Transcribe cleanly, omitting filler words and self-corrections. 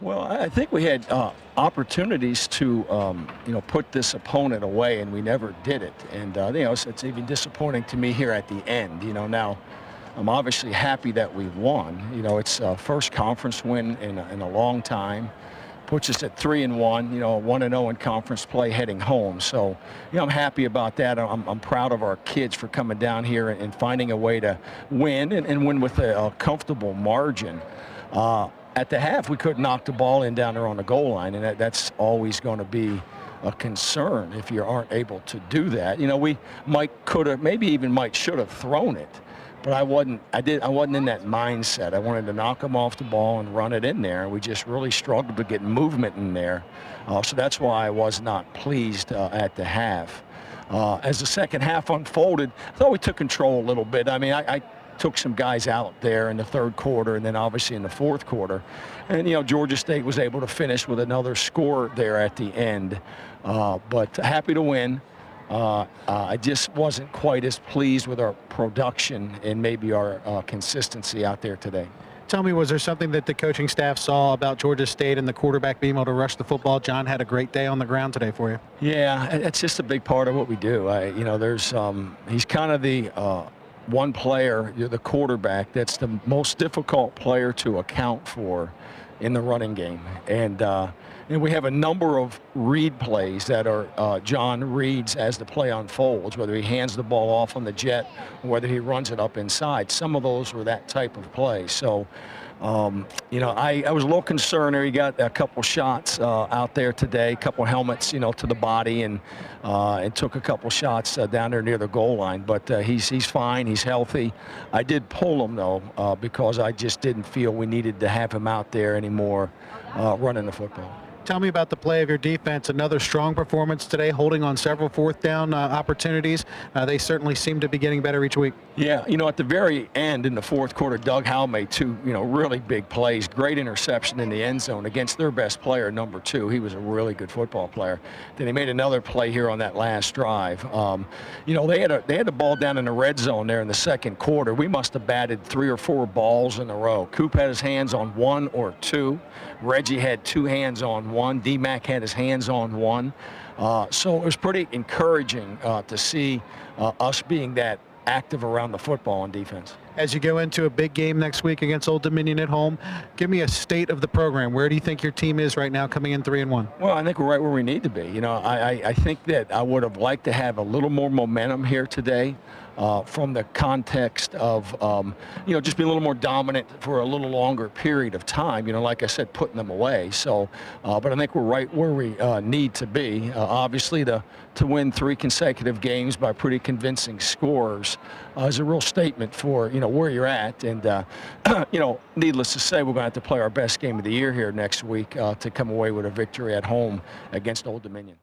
Well, I think we had opportunities to, put this opponent away, and we never did it. And it's even disappointing to me here at the end. Now I'm obviously happy that we won. It's first conference win in a long time. Puts us at 3-1. 1-0 in conference play heading home. So, I'm happy about that. I'm proud of our kids for coming down here and finding a way to win and win with a comfortable margin. At the half, we couldn't knock the ball in down there on the goal line, and that's always going to be a concern if you aren't able to do that. We could have, maybe even should have thrown it, but I wasn't in that mindset. I wanted to knock them off the ball and run it in there, and we just really struggled to get movement in there. So that's why I was not pleased at the half. As the second half unfolded, I thought we took control a little bit. I took some guys out there in the third quarter and then obviously in the fourth quarter. And, Georgia State was able to finish with another score there at the end. But happy to win. I just wasn't quite as pleased with our production and maybe our consistency out there today. Tell me, was there something that the coaching staff saw about Georgia State and the quarterback being able to rush the football? John had a great day on the ground today for you. Yeah, it's just a big part of what we do. He's kind of the one player, the quarterback, that's the most difficult player to account for in the running game. And we have a number of read plays that are John reads as the play unfolds, whether he hands the ball off on the jet or whether he runs it up inside. Some of those were that type of play. So, I was a little concerned there. He got a couple shots out there today, a couple helmets, to the body, and took a couple shots down there near the goal line. But he's fine. He's healthy. I did pull him, though, because I just didn't feel we needed to have him out there anymore running the football. Tell me about the play of your defense. Another strong performance today, holding on several fourth down opportunities. They certainly seem to be getting better each week. Yeah, at the very end in the fourth quarter, Doug Howell made two, really big plays. Great interception in the end zone against their best player, number 2. He was a really good football player. Then he made another play here on that last drive. They had the ball down in the red zone there in the second quarter. We must have batted 3 or 4 balls in a row. Coop had his hands on 1 or 2. Reggie had 2 hands on 1. D-Mac had his hands on 1. So it was pretty encouraging to see us being that active around the football on defense. As you go into a big game next week against Old Dominion at home, give me a state of the program. Where do you think your team is right now coming in 3-1? Well, I think we're right where we need to be. I think that I would have liked to have a little more momentum here today. From the context of, just being a little more dominant for a little longer period of time, like I said, putting them away. So, but I think we're right where we need to be. Obviously, to win 3 consecutive games by pretty convincing scores is a real statement for, where you're at. And, needless to say, we're going to have to play our best game of the year here next week to come away with a victory at home against Old Dominion.